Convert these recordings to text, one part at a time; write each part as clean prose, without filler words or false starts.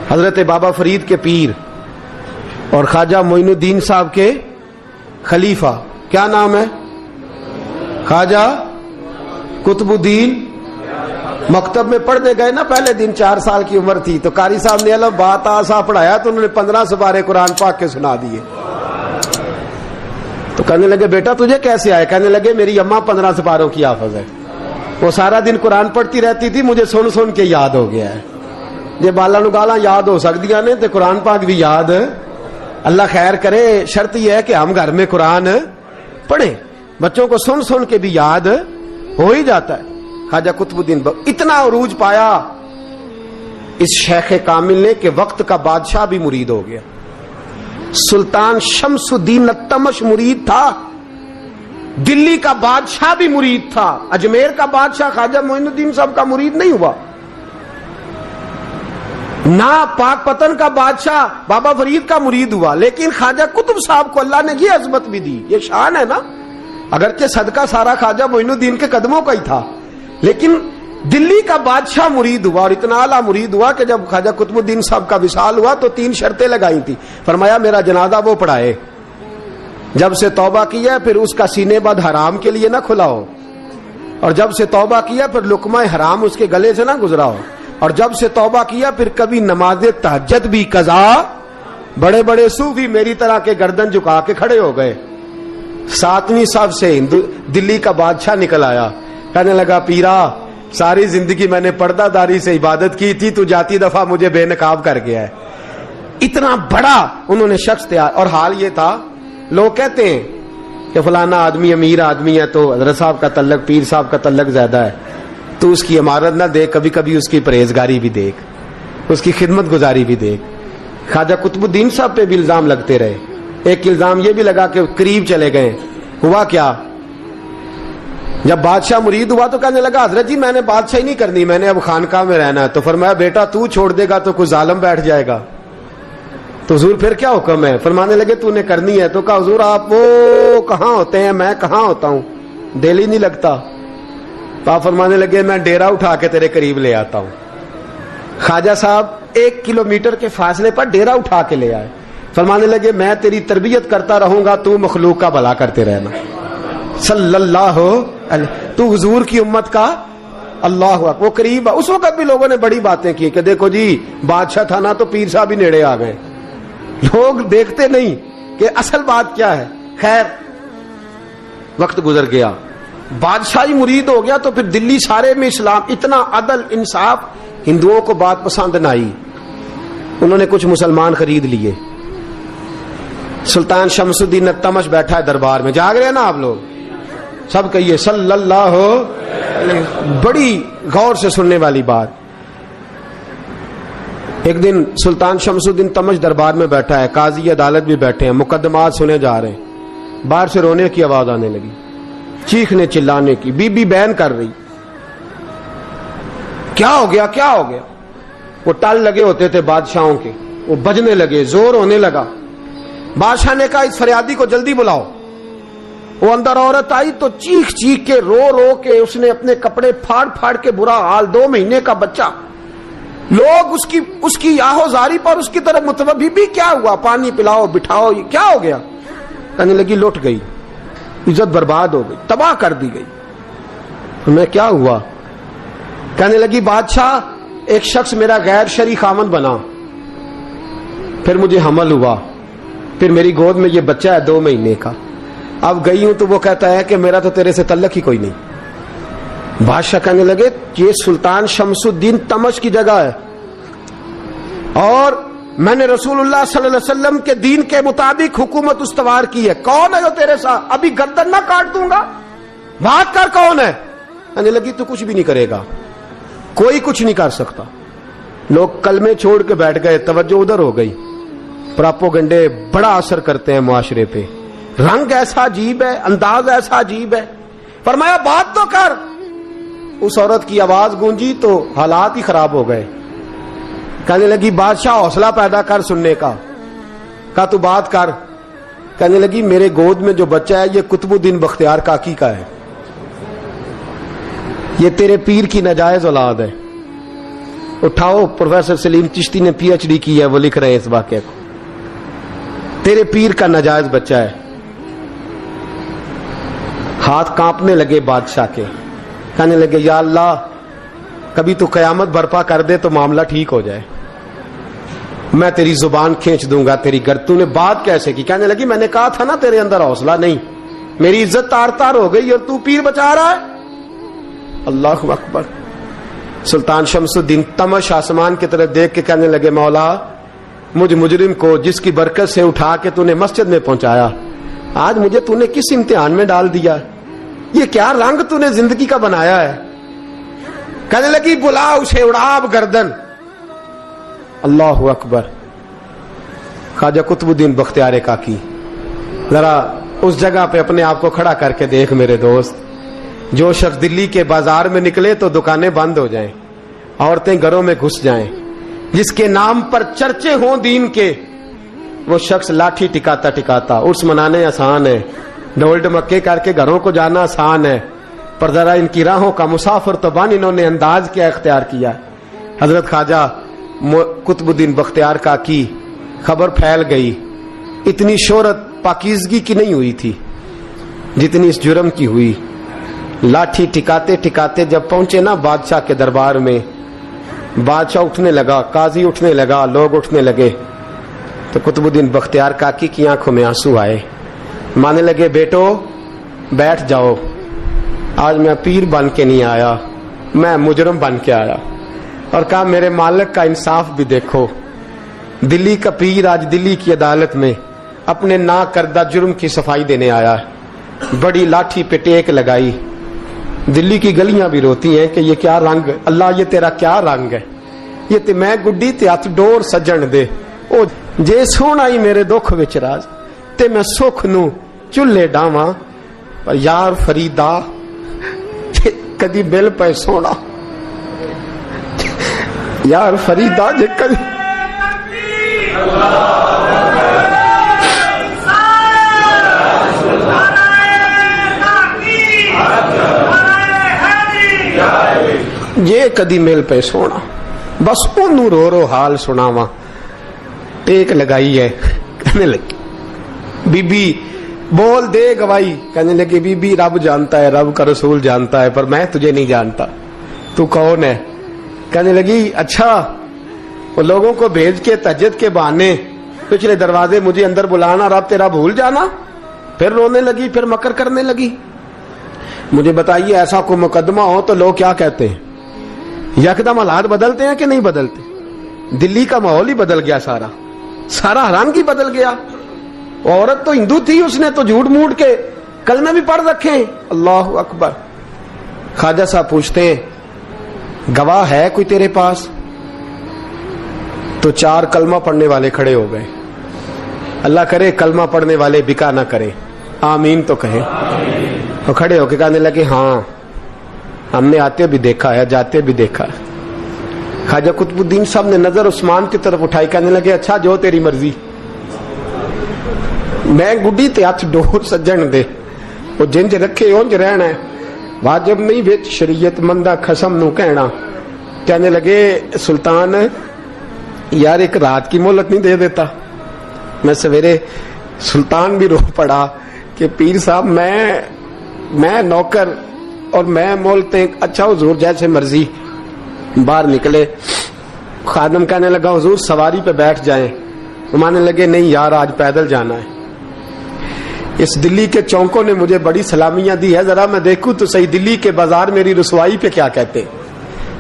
حضرت بابا فرید کے پیر اور خواجہ معین الدین صاحب کے خلیفہ، کیا نام ہے؟ خواجہ قطب الدین۔ مکتب میں پڑھنے گئے نا، پہلے دن 4 سال کی عمر تھی تو قاری صاحب نے الف با تا سا پڑھایا تو انہوں نے 15 سپارے قرآن پاک کے سنا دیے۔ تو کہنے لگے بیٹا تجھے کیسے آئے؟ کہنے لگے میری اماں 15 سپاروں کی حافظ ہے، وہ سارا دن قرآن پڑھتی رہتی تھی، مجھے سن سن کے یاد ہو گیا ہے۔ جی بالا نو گالاں یاد ہو سکدیاں نے تے قرآن پاک بھی یاد، اللہ خیر کرے۔ شرط یہ ہے کہ ہم گھر میں قرآن پڑھیں، بچوں کو سن سن کے بھی یاد ہو ہی جاتا ہے۔ خواجہ قطب الدین اتنا عروج پایا اس شیخ کامل نے کہ وقت کا بادشاہ بھی مرید ہو گیا۔ سلطان شمس الدین التمش مرید تھا، دلی کا بادشاہ بھی مرید تھا، اجمیر کا بادشاہ خواجہ معین الدین صاحب کا مرید نہیں ہوا، نہ پاک پتن کا بادشاہ بابا فرید کا مرید ہوا، لیکن خواجہ قطب صاحب کو اللہ نے یہ عظمت بھی دی۔ یہ شان ہے نا، اگرچہ صدقہ سارا خواجہ معین الدین کے قدموں کا ہی تھا، لیکن دلی کا بادشاہ مرید ہوا، اور اتنا اعلیٰ مرید ہوا کہ جب خواجہ قطب الدین صاحب کا وصال ہوا تو 3 شرطیں لگائی تھی۔ فرمایا میرا جنازہ وہ پڑھائے، جب سے توبہ کیا پھر اس کا سینے بد حرام کے لیے نہ کھلا ہو، اور جب سے توبہ کیا پھر لقمہ حرام اس کے گلے سے نہ گزرا ہو، اور جب سے توبہ کیا پھر کبھی نماز تہجد بھی قضا۔ بڑے بڑے صوفی میری طرح کے گردن جھکا کے کھڑے ہو گئے۔ 7ویں صف سے دلی کا بادشاہ نکل آیا، کہنے لگا پیرا ساری زندگی میں نے پردہ داری سے عبادت کی تھی، تو جاتی دفعہ مجھے بے نقاب کر گیا ہے۔ اتنا بڑا انہوں نے شخص تیار، اور حال یہ تھا لوگ کہتے ہیں کہ فلانا آدمی امیر آدمی ہے تو حضرت صاحب کا تعلق پیر صاحب کا تعلق زیادہ ہے، تو اس کی عمارت نہ دیکھ، کبھی کبھی اس کی پرہیزگاری بھی دیکھ، اس کی خدمت گزاری بھی دیکھ۔ خواجہ قطب الدین صاحب پہ بھی الزام لگتے رہے۔ ایک الزام یہ بھی لگا کہ قریب چلے گئے۔ ہوا کیا؟ جب بادشاہ مرید ہوا تو کہنے لگا حضرت جی میں نے بادشاہی نہیں کرنی، میں نے اب خانقاہ میں رہنا ہے۔ تو فرمایا بیٹا تو چھوڑ دے گا تو کوئی ظالم بیٹھ جائے گا، تو حضور پھر کیا حکم ہے؟ فرمانے لگے تو نے کرنی ہے۔ تو کہا حضور آپ وہ کہاں ہوتے ہیں، میں کہاں ہوتا ہوں، دل ہی نہیں لگتا۔ تو آپ فرمانے لگے میں ڈیرا اٹھا کے تیرے قریب لے آتا ہوں۔ خواجہ صاحب 1 کلومیٹر کے فاصلے پر ڈیرا اٹھا کے لے آئے۔ فرمانے لگے میں تیری تربیت کرتا رہوں گا، تو مخلوق کا بھلا کرتے رہنا۔ صلی اللہ علیہ، تو حضور کی امت کا اللہ اکبر۔ وہ قریب، اس وقت بھی لوگوں نے بڑی باتیں کی کہ دیکھو جی بادشاہ تھا نا تو پیر صاحب ہی نیڑے آ گئے۔ لوگ دیکھتے نہیں کہ اصل بات کیا ہے۔ خیر وقت گزر گیا، بادشاہی مرید ہو گیا، تو پھر دلی سارے میں اسلام، اتنا عدل انصاف، ہندوؤں کو بات پسند نہ آئی، انہوں نے کچھ مسلمان خرید لیے۔ سلطان شمس الدین التمش بیٹھا ہے دربار میں، جاگ رہے ہیں نا آپ لوگ سب، کہیے صلی اللہ علیہ۔ بڑی غور سے سننے والی بات۔ ایک دن سلطان شمس الدین تمش دربار میں بیٹھا ہے، قاضی عدالت بھی بیٹھے ہیں، مقدمات سنے جا رہے ہیں، باہر سے رونے کی آواز آنے لگی، چیخنے چلانے کی، بی بی بیان کر رہی۔ کیا ہو گیا کیا ہو گیا؟ وہ ٹال لگے ہوتے تھے بادشاہوں کے، وہ بجنے لگے، زور ہونے لگا۔ بادشاہ نے کہا اس فریادی کو جلدی بلاؤ۔ وہ اندر عورت آئی تو چیخ چیخ کے رو رو کے اس نے اپنے کپڑے پھاڑ پھاڑ کے، برا حال، 2 مہینے کا بچہ، لوگ اس کی آہو زاری پر اس کی طرف متوجہ بھی، کیا ہوا؟ پانی پلاؤ بٹھاؤ، یہ کیا ہو گیا؟ کہنے لگی لٹ گئی، عزت برباد ہو گئی، تباہ کر دی گئی۔ میں کیا ہوا؟ کہنے لگی بادشاہ ایک شخص میرا غیر شرعی خاوند بنا، پھر مجھے حمل ہوا، پھر میری گود میں یہ بچہ ہے 2 مہینے کا، اب گئی ہوں تو وہ کہتا ہے کہ میرا تو تیرے سے تعلق ہی کوئی نہیں۔ بادشاہ کہنے لگے یہ سلطان شمس الدین تمش کی جگہ ہے، اور میں نے رسول اللہ صلی اللہ علیہ وسلم کے دین کے مطابق حکومت استوار کی ہے، کون ہے جو تیرے ساتھ؟ ابھی گردن نہ کاٹ دوں گا، بات کر کون ہے؟ کہنے لگی تو کچھ بھی نہیں کرے گا، کوئی کچھ نہیں کر سکتا۔ لوگ کلمے چھوڑ کے بیٹھ گئے، توجہ ادھر ہو گئی۔ پراپوگنڈے بڑا اثر کرتے ہیں معاشرے پہ، رنگ ایسا عجیب ہے، انداز ایسا عجیب ہے۔ فرمایا بات تو کر۔ اس عورت کی آواز گونجی تو حالات ہی خراب ہو گئے۔ کہنے لگی بادشاہ حوصلہ پیدا کر سننے کا۔ کہا تو بات کر۔ کہنے لگی میرے گود میں جو بچہ ہے یہ قطب الدین بختیار کاکی کا ہے، یہ تیرے پیر کی ناجائز اولاد ہے، اٹھاؤ, پروفیسر سلیم چشتی نے پی ایچ ڈی کی ہے, وہ لکھ رہے ہیں اس واقعے کو. تیرے پیر کا ناجائز بچہ ہے. ہاتھ کانپنے لگے بادشاہ کے, کہنے لگے یا اللہ کبھی تو قیامت برپا کر دے تو معاملہ ٹھیک ہو جائے, میں تیری زبان کھینچ دوں گا تیری گردن. تو نے بات کیسے کی؟ کہنے لگی میں نے کہا تھا نا تیرے اندر حوصلہ نہیں, میری عزت تار تار ہو گئی اور تو پیر بچا رہا ہے. اللہ اکبر. سلطان شمس الدین تمش آسمان کی طرف دیکھ کے کہنے لگے مولا مجھ مجرم کو جس کی برکت سے اٹھا کے تو نے مسجد میں پہنچایا, آج مجھے تو نے کس امتحان میں ڈال دیا؟ یہ کیا رنگ تو نے زندگی کا بنایا ہے؟ کہنے لگی بلا اسے, اڑا اب گردن. اللہ اکبر. خواجہ قطب الدین بختیار کاکی, ذرا اس جگہ پہ اپنے آپ کو کھڑا کر کے دیکھ میرے دوست. جو شخص دلی کے بازار میں نکلے تو دکانیں بند ہو جائیں, عورتیں گھروں میں گھس جائیں, جس کے نام پر چرچے ہوں دین کے, وہ شخص لاٹھی ٹکاتا ٹکاتا. عرس منانے آسان ہے, ڈھول ڈمکے کر کے گھروں کو جانا آسان ہے, پر ذرا ان کی راہوں کا مسافر تو بن انہوں نے انداز کیا اختیار کیا. حضرت خواجہ قطب الدین بختیار کاکی خبر پھیل گئی. اتنی شہرت پاکیزگی کی نہیں ہوئی تھی جتنی اس جرم کی ہوئی. لاٹھی ٹکاتے ٹکاتے جب پہنچے نا بادشاہ کے دربار میں, بادشاہ اٹھنے لگا, قاضی اٹھنے لگا, لوگ اٹھنے لگے, تو قطب الدین بختیار کاکی کی آنکھوں میں آنسو آئے. مانے لگے بیٹو بیٹھ جاؤ, آج میں پیر بن کے نہیں آیا, میں مجرم بن کے آیا. اور کہا میرے مالک کا انصاف بھی دیکھو. دلی کا پیر آج دلی کی عدالت میں اپنے نا کردہ جرم کی صفائی دینے آیا ہے. بڑی لاٹھی پہ ٹیک لگائی. دلی کی گلیاں بھی روتی ہیں کہ یہ کیا رنگ, اللہ یہ تیرا کیا رنگ ہے, یہ تے میں گڈی تے ہاتھ ڈور سجن دے, او جے سونا ہی میرے دکھ وچ راز, تے میں سکھ نو چولہے ڈاواں, پر یار فریدا کدی بل پہ سونا, یار فریدا جے کدی یہ کدی مل پہ سونا, بس اونوں رو رو حال سناواں. ٹیک لگائی ہے, کہنے لگی بی بی بول دے گواہی. کہنے لگی بی بی رب جانتا ہے, رب کا رسول جانتا ہے, پر میں تجھے نہیں جانتا, تو کون ہے؟ کہنے لگی اچھا وہ لوگوں کو بھیج کے تہجد کے بہانے پچھلے دروازے مجھے اندر بلانا, رب تیرا بھول جانا. پھر رونے لگی, پھر مکر کرنے لگی. مجھے بتائیے ایسا کوئی مقدمہ ہو تو لوگ کیا کہتے ہیں؟ یکدم حالات بدلتے ہیں کہ نہیں بدلتے؟ دلی کا ماحول ہی بدل گیا, سارا حرام کی بدل گیا. عورت تو ہندو تھی, اس نے تو جھوٹ موٹ کے کلمے بھی پڑھ رکھے. اللہ اکبر. خواجہ صاحب پوچھتے ہیں گواہ ہے کوئی تیرے پاس؟ تو 4 کلمہ پڑھنے والے کھڑے ہو گئے. اللہ کرے کلمہ پڑھنے والے بکا نہ کریں, آمین تو کہیں. وہ کھڑے ہو کے کہنے لگے ہاں ہم نے آتے بھی دیکھا ہے, جاتے بھی دیکھا ہے. خواجہ قطب الدین صاحب نے نظر عثمان کی طرف اٹھائی, کہنے لگے اچھا جو تیری مرضی, میں گڈی تے ہاتھ ڈور سجن دے, وہ جنج رکھے اونج رہنا ہے, واجب نہیں وچ شریعت مندہ قسم نو کہنا. کہنے لگے سلطان یار ایک رات کی مہلت نہیں دے دیتا؟ میں سویرے سلطان بھی رو پڑا کہ پیر صاحب میں نوکر اور میں مولتے. اچھا حضور جیسے مرضی. باہر نکلے, خادم کہنے لگا حضور سواری پہ بیٹھ جائیں. مانے لگے نہیں یار آج پیدل جانا ہے. اس دلی کے چونکوں نے مجھے بڑی سلامیاں دی ہے, ذرا میں دیکھوں تو صحیح دلی کے بازار میری رسوائی پہ کیا کہتے,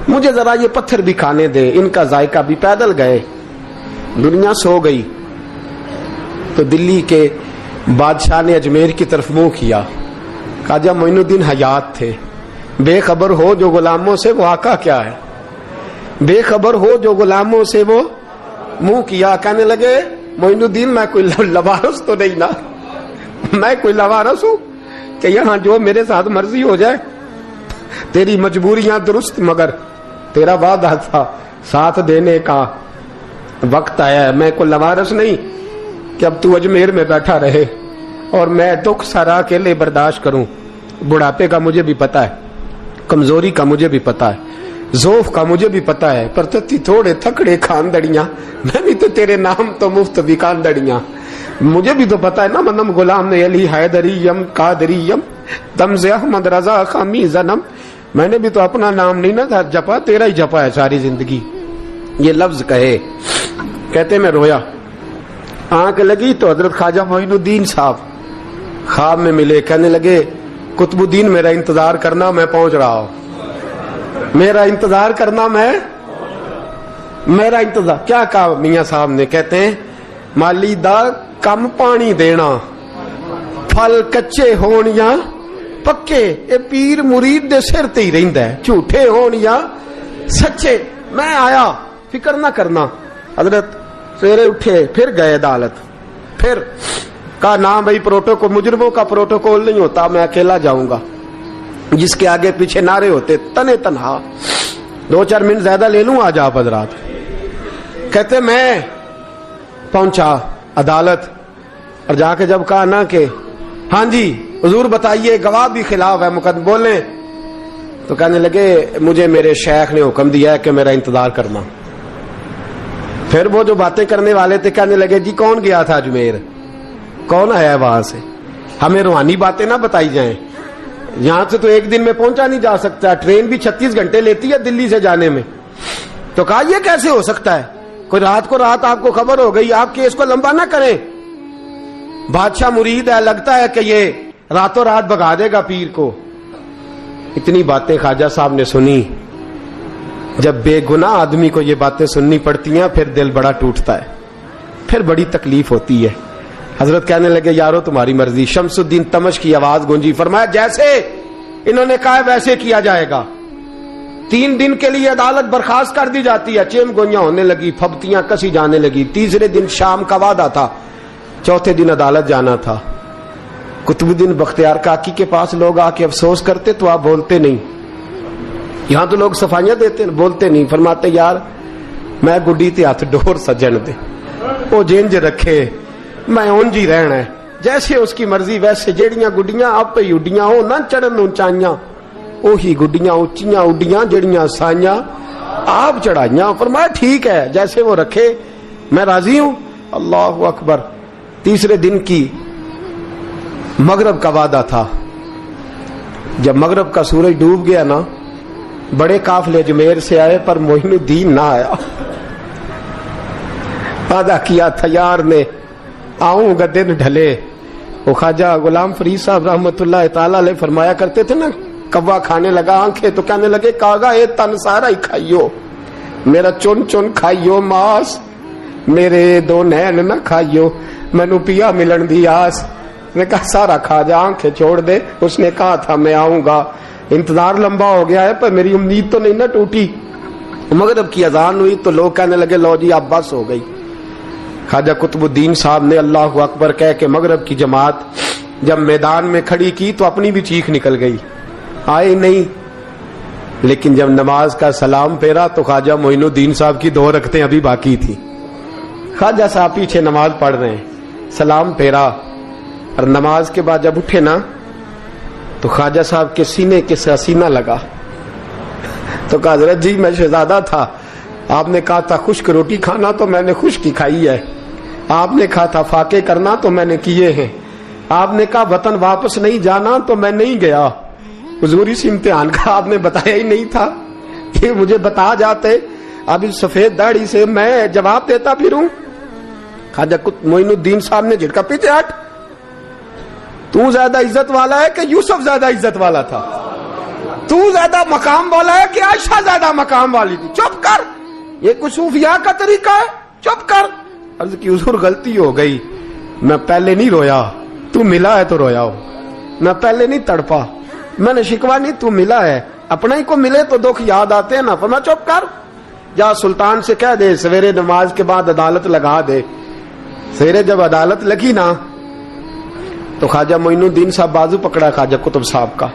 مجھے ذرا یہ پتھر بھی کھانے دے. ان کا ذائقہ بھی. پیدل گئے, دنیا سو گئی تو دلی کے بادشاہ نے اجمیر کی طرف منہ کیا. خواجہ معین الدین حیات تھے. بے خبر ہو جو غلاموں سے وہ آقا کیا ہے, بے خبر ہو جو غلاموں سے وہ منہ کیا. کہنے لگے معین الدین میں کوئی لوارس تو نہیں نا, میں کوئی لوارس ہوں کہ یہاں جو میرے ساتھ مرضی ہو جائے؟ تیری مجبوریاں درست, مگر تیرا وعدہ تھا ساتھ دینے کا, وقت آیا ہے. میں کوئی لوارس نہیں کہ اب تو اجمیر میں بیٹھا رہے اور میں دکھ سارا اکیلے برداشت کروں. بڑھاپے کا مجھے بھی پتا ہے, کمزوری کا مجھے بھی پتا ہے. ذوف کا مجھے بھی پتا ہے، پر تتی تھوڑے تھکڑے خاندڑیاں، میں بھی تو تیرے نام تو مفت بھی خاندڑیاں، مجھے بھی تو پتا ہے نا، منم غلام نے علی حیدریم قادریم تمز احمد رضا خامی زنم، میں نے بھی تو اپنا نام نہیں نا جپا، تیرا ہی جپا ہے ساری زندگی۔ یہ لفظ کہے، کہتے میں رویا، آنکھ لگی تو حضرت خواجہ معین الدین صاحب خواب میں ملے، کہنے لگے قطب الدین میرا انتظار کرنا، میں پہنچ رہا ہوں، میرا انتظار کرنا، میرا انتظار۔ کیا کہا میاں صاحب نے؟ کہتے ہیں مالی دا کم پانی دینا، پھل کچے ہون یا پکے، اے پیر مرید دے سر تے ہی رہندا ہے، جھوٹے ہون یا سچے، میں آیا، فکر نہ کرنا۔ حضرت سویرے اٹھے، پھر گئے عدالت، پھر کہا نہ بھائی پروٹوکول، مجرموں کا پروٹوکول نہیں ہوتا، میں اکیلا جاؤں گا، جس کے آگے پیچھے نعرے ہوتے تنے تنہا، 2-4 منٹ زیادہ لے لوں آج آپ حضرات۔ کہتے میں پہنچا عدالت، اور جا کے جب کہا نا کہ ہاں جی حضور بتائیے، گواہ بھی خلاف ہے، مقدم بولیں، تو کہنے لگے مجھے میرے شیخ نے حکم دیا ہے کہ میرا انتظار کرنا۔ پھر وہ جو باتیں کرنے والے تھے کہنے لگے جی کون گیا تھا اجمیر، کون آیا ہے وہاں سے، ہمیں روحانی باتیں نہ بتائی جائیں، یہاں سے تو ایک دن میں پہنچا نہیں جا سکتا، ٹرین بھی 36 گھنٹے لیتی ہے دلی سے جانے میں۔ تو کہا یہ کیسے ہو سکتا ہے، کوئی رات کو رات آپ کو خبر ہو گئی، آپ کیس کو لمبا نہ کریں، بادشاہ مرید ہے، لگتا ہے کہ یہ راتوں رات بھگا دے گا پیر کو۔ اتنی باتیں خواجہ صاحب نے سنی۔ جب بے گناہ آدمی کو یہ باتیں سننی پڑتی ہیں پھر دل بڑا ٹوٹتا ہے، پھر بڑی تکلیف ہوتی ہے۔ حضرت کہنے لگے یارو تمہاری مرضی۔ شمس الدین تمش کی آواز گونجی، فرمایا جیسے انہوں نے کہا ویسے کیا جائے گا۔ 3 دن کے لیے عدالت برخاست کر دی جاتی ہے۔ چیم گوئیاں ہونے لگی، پھبتیاں کسی جانے لگی۔ تیسرے دن شام کا وعدہ تھا، چوتھے دن عدالت جانا تھا۔ قطب الدین بختیار کاکی کے پاس لوگ آ کے افسوس کرتے تو آپ بولتے نہیں، یہاں تو لوگ صفائیاں دیتے بولتے نہیں، فرماتے یار میں گڈی تے ہاتھ ڈور سجن دے، وہ جنج رکھے، میں اونج ہی رہنا ہے، جیسے اس کی مرضی ویسے، جیڑیاں گڈیاں آپ پہ اڈیاں ہو نہ چڑھن اونچائیاں، وہی گڈیاں اونچیاں اڈیاں جیڑیاں سائیاں آپ چڑھائیاں۔ فرمایا ٹھیک ہے جیسے وہ رکھے، میں راضی ہوں۔ اللہ اکبر۔ تیسرے دن کی مغرب کا وعدہ تھا۔ جب مغرب کا سورج ڈوب گیا نا، بڑے قافلے اجمیر سے آئے پر معین الدین نہ آیا۔ وعدہ کیا تھا یار نے، آؤں گا دن ڈھلے۔ وہ خواجہ غلام فرید صاحب رحمت اللہ تعالی علیہ فرمایا کرتے تھے نا، کوا کھانے لگا آنکھیں تو کہنے لگے کاغا اے تن سارا ہی کھائیو، میرا چن چن کھائیو ماس، میرے 2 نین نہ کھائیو، مینو پیا ملن دی آس۔ نے کہا سارا کھا جا، آنکھیں چھوڑ دے۔ اس نے کہا تھا میں آؤں گا، انتظار لمبا ہو گیا ہے پر میری امید تو نہیں نہ ٹوٹی۔ مغرب کی اذان ہوئی تو لوگ کہنے لگے لو جی اب بس ہو گئی۔ خواجہ قطب الدین صاحب نے اللہ اکبر کہہ کے مغرب کی جماعت جب میدان میں کھڑی کی تو اپنی بھی چیخ نکل گئی، آئے نہیں۔ لیکن جب نماز کا سلام پھیرا تو خواجہ معین الدین صاحب کی 2 رکعتیں ابھی باقی تھی۔ خواجہ صاحب پیچھے نماز پڑھ رہے ہیں، سلام پھیرا، اور نماز کے بعد جب اٹھے نا تو خواجہ صاحب کے سینے کے سینہ لگا تو کہا حضرت جی میں شہزادہ تھا، آپ نے کہا تھا خشک روٹی کھانا تو میں نے خشک کی کھائی ہے، آپ نے کہا تھا فاقے کرنا تو میں نے کیے ہیں، آپ نے کہا وطن واپس نہیں جانا تو میں نہیں گیا۔ حضور اس امتحان کا آپ نے بتایا ہی نہیں تھا، یہ مجھے بتا جاتے، اب اس سفید داڑھی سے میں جواب دیتا پھروں۔ خواجہ معین الدین صاحب نے جھٹکا، پیچھے ہٹ، تو زیادہ عزت والا ہے کہ یوسف زیادہ عزت والا تھا؟ تو زیادہ مقام والا ہے کہ عائشہ زیادہ مقام والی تھی؟ چپ کر، یہ کوئی صوفیاء کا طریقہ ہے؟ چپ کر۔ عرض کی حضور غلطی ہو گئی، میں پہلے نہیں رویا، تو ملا ہے تو رویا ہو، میں پہلے نہیں تڑپا، میں نے شکوا نہیں، تو ملا ہے، اپنا ہی کو ملے تو دکھ یاد آتے ہیں نا۔ فرمایا چپ کر، جا سلطان سے کہہ دے سویرے نماز کے بعد عدالت لگا دے۔ سویرے جب عدالت لگی نا تو خواجہ معین الدین صاحب بازو پکڑا خواجہ قطب صاحب کا،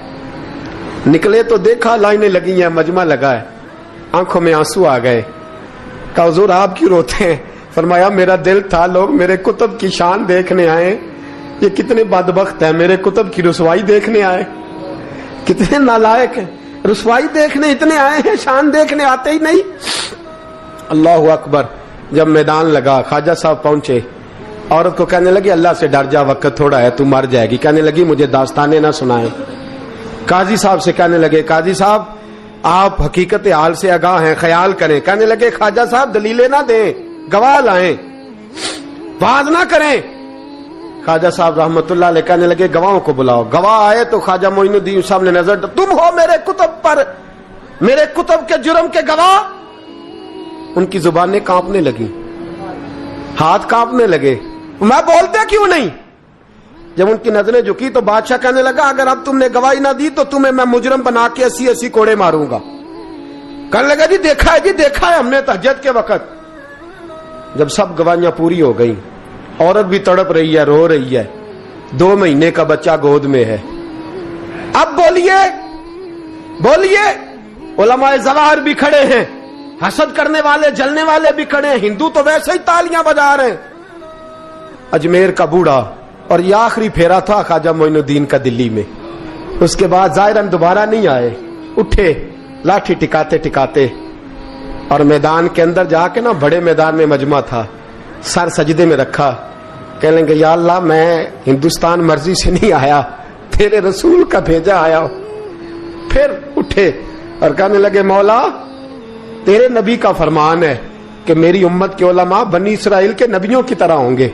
نکلے تو دیکھا لائنیں لگی ہیں، مجمع لگا ہے، آنکھوں میں آنسو آ گئے۔ کہا حضور آپ کیوں روتے ہیں؟ فرمایا میرا دل تھا لوگ میرے کتب کی شان دیکھنے آئے، یہ کتنے بدبخت ہیں، میرے کتب کی رسوائی دیکھنے آئے، کتنے نالائق ہیں۔ رسوائی دیکھنے اتنے آئے ہیں، شان دیکھنے آتے ہی نہیں. اللہ اکبر. جب میدان لگا خواجہ صاحب پہنچے، عورت کو کہنے لگی اللہ سے ڈر جا، وقت تھوڑا ہے، تو مر جائے گی. کہنے لگی مجھے داستانیں نہ سنائیں. قاضی صاحب سے کہنے لگے قاضی صاحب آپ حقیقت حال سے آگاہ ہیں، خیال کریں. کہنے لگے خواجہ صاحب دلیلیں نہ دیں، گواہ لائیں، باز نہ کریں. خواجہ صاحب رحمت اللہ علیہ کہنے لگے گواہوں کو بلاؤ. گواہ آئے تو خواجہ معین الدین صاحب نے نظر، تم ہو میرے کتب پر، میرے کتب کے جرم کے گواہ. ان کی زبانیں کانپنے لگی، ہاتھ کانپنے لگے. میں بولتے کیوں نہیں؟ جب ان کی نظریں جھکی تو بادشاہ کہنے لگا اگر اب تم نے گواہی نہ دی تو تمہیں میں مجرم بنا کے 80 کوڑے ماروں گا. کہنے لگا جی دیکھا ہے ہم نے تہجد کے وقت. جب سب گواہیاں پوری ہو گئیں، عورت بھی تڑپ رہی ہے، رو رہی ہے، 2 مہینے کا بچہ گود میں ہے. اب بولیے. علماء ظواہر بھی کھڑے ہیں، حسد کرنے والے جلنے والے بھی کھڑے ہیں، ہندو تو ویسے ہی تالیاں بجا رہے ہیں. اجمیر کا بوڑھا، اور یہ آخری پھیرا تھا خواجہ معین الدین کا دلی میں. اس کے بعد ظاہراً دوبارہ نہیں آئے. اٹھے لاٹھی ٹکاتے اور میدان کے اندر جا کے نا، بڑے میدان میں مجمع تھا، سر سجدے میں رکھا. کہنے لگے یا اللہ میں ہندوستان مرضی سے نہیں آیا، تیرے رسول کا بھیجا آیا ہوں. پھر اٹھے اور کہنے لگے مولا تیرے نبی کا فرمان ہے کہ میری امت کے علماء بنی اسرائیل کے نبیوں کی طرح ہوں گے.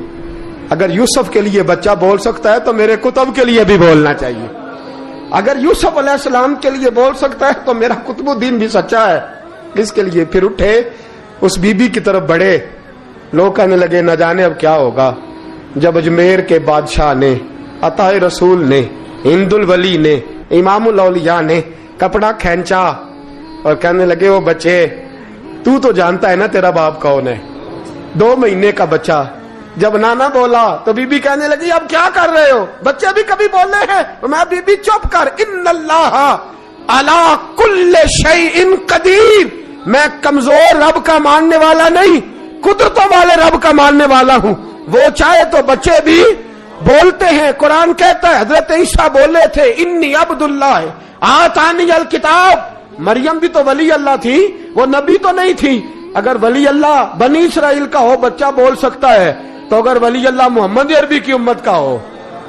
اگر یوسف کے لیے بچہ بول سکتا ہے تو میرے کتب کے لیے بھی بولنا چاہیے. اگر یوسف علیہ السلام کے لیے بول سکتا ہے تو میرا قطب الدین بھی سچا ہے. اس کے لیے پھر اٹھے، اس بی بی کی طرف بڑھے. لوگ کہنے لگے نہ جانے اب کیا ہوگا. جب اجمیر کے بادشاہ نے، عطا رسول نے، ہند الولی نے، امام الاولیاء نے کپڑا کھینچا اور کہنے لگے وہ بچے تو جانتا ہے نا تیرا باپ کون ہے، 2 مہینے کا بچہ. جب نانا بولا تو بی بی کہنے لگی اب کیا کر رہے ہو، بچے بھی کبھی بولے ہیں. میں بی بی چپ کر، ان اللہ علی کل شیء قدیر. میں کمزور رب کا ماننے والا نہیں، قدرتوں والے رب کا ماننے والا ہوں. وہ چاہے تو بچے بھی بولتے ہیں. قرآن کہتا ہے حضرت عیسیٰ بولے تھے انی عبد اللہ آتانی الکتاب. مریم بھی تو ولی اللہ تھی، وہ نبی تو نہیں تھی. اگر ولی اللہ بنی اسرائیل کا ہو بچہ بول سکتا ہے، تو اگر ولی اللہ محمد عربی کی امت کا ہو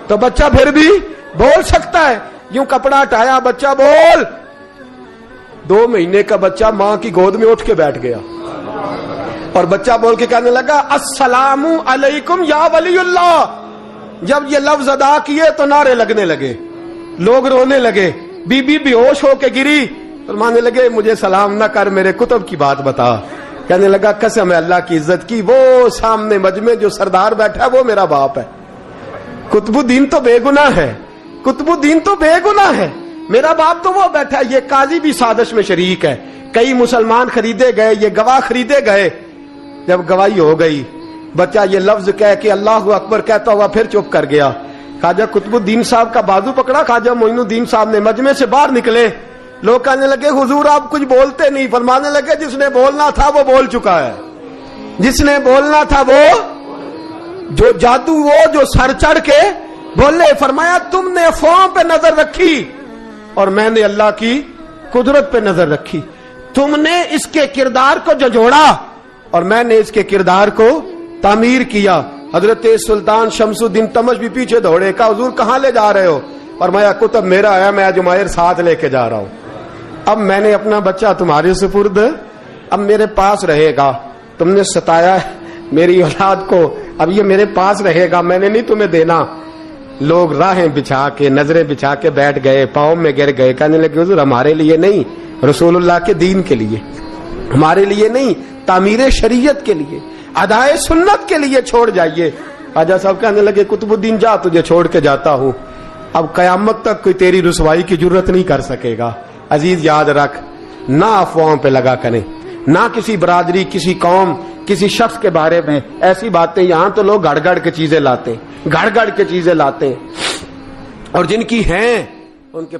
تو بچہ پھر بھی بول سکتا ہے. یوں کپڑا ہٹایا، بچہ بول. 2 مہینے کا بچہ ماں کی گود میں اٹھ کے بیٹھ گیا اور بچہ بول کے کہنے لگا السلام علیکم یا ولی اللہ. جب یہ لفظ ادا کیے تو نعرے لگنے لگے، لوگ رونے لگے. بی بی بے ہوش ہو کے گری. فرمانے لگے مجھے سلام نہ کر، میرے کتب کی بات بتا. کہنے لگا قسم ہے اللہ کی عزت کی، وہ سامنے مجمع جو سردار بیٹھا ہے وہ میرا باپ ہے. قطب الدین تو بے گناہ ہے، قطب الدین تو بے گناہ ہے، میرا باپ تو وہ بیٹھا ہے. یہ قاضی بھی سازش میں شریک ہے. کئی مسلمان خریدے گئے، یہ گواہ خریدے گئے. جب گواہی ہو گئی، بچہ یہ لفظ کہہ کے اللہ اکبر کہتا ہوا پھر چپ کر گیا. خواجہ قطب الدین صاحب کا بازو پکڑا خواجہ معین الدین صاحب نے. مجمع سے باہر نکلے، لوگ کہنے لگے حضور آپ کچھ بولتے نہیں. فرمانے لگے جس نے بولنا تھا وہ بول چکا ہے، جس نے بولنا تھا وہ جو جادو وہ جو سر چڑھ کے بولے. فرمایا تم نے افواہوں پہ نظر رکھی اور میں نے اللہ کی قدرت پہ نظر رکھی. تم نے اس کے کردار کو جھنجھوڑا اور میں نے اس کے کردار کو تعمیر کیا. حضرت سلطان شمس الدین تمش بھی پیچھے دوڑے، کہا حضور کہاں لے جا رہے ہو؟ فرمایا کتب میرا ہے، میں اجمیر ساتھ لے کے جا رہا ہوں. اب میں نے اپنا بچہ تمہارے سپرد، اب میرے پاس رہے گا. تم نے ستایا میری اولاد کو، اب یہ میرے پاس رہے گا، میں نے نہیں تمہیں دینا. لوگ راہیں بچھا کے نظریں بچھا کے بیٹھ گئے، پاؤں میں گر گئے. کہنے لگے حضور ہمارے لیے نہیں، رسول اللہ کے دین کے لیے، ہمارے لیے نہیں، تعمیر شریعت کے لیے، ادائے سنت کے لیے چھوڑ جائیے. خواجہ صاحب کہنے لگے قطب الدین جا، تجھے چھوڑ کے جاتا ہوں. اب قیامت تک کوئی تیری رسوائی کی جرت نہیں کر سکے گا. عزیز یاد رکھ، نہ افواہوں پہ لگا کریں، نہ کسی برادری، کسی قوم، کسی شخص کے بارے میں ایسی باتیں. یہاں تو لوگ گڑ گڑ کے چیزیں لاتے ہیں، گڑ گڑ کے چیزیں لاتے ہیں، اور جن کی ہیں ان کے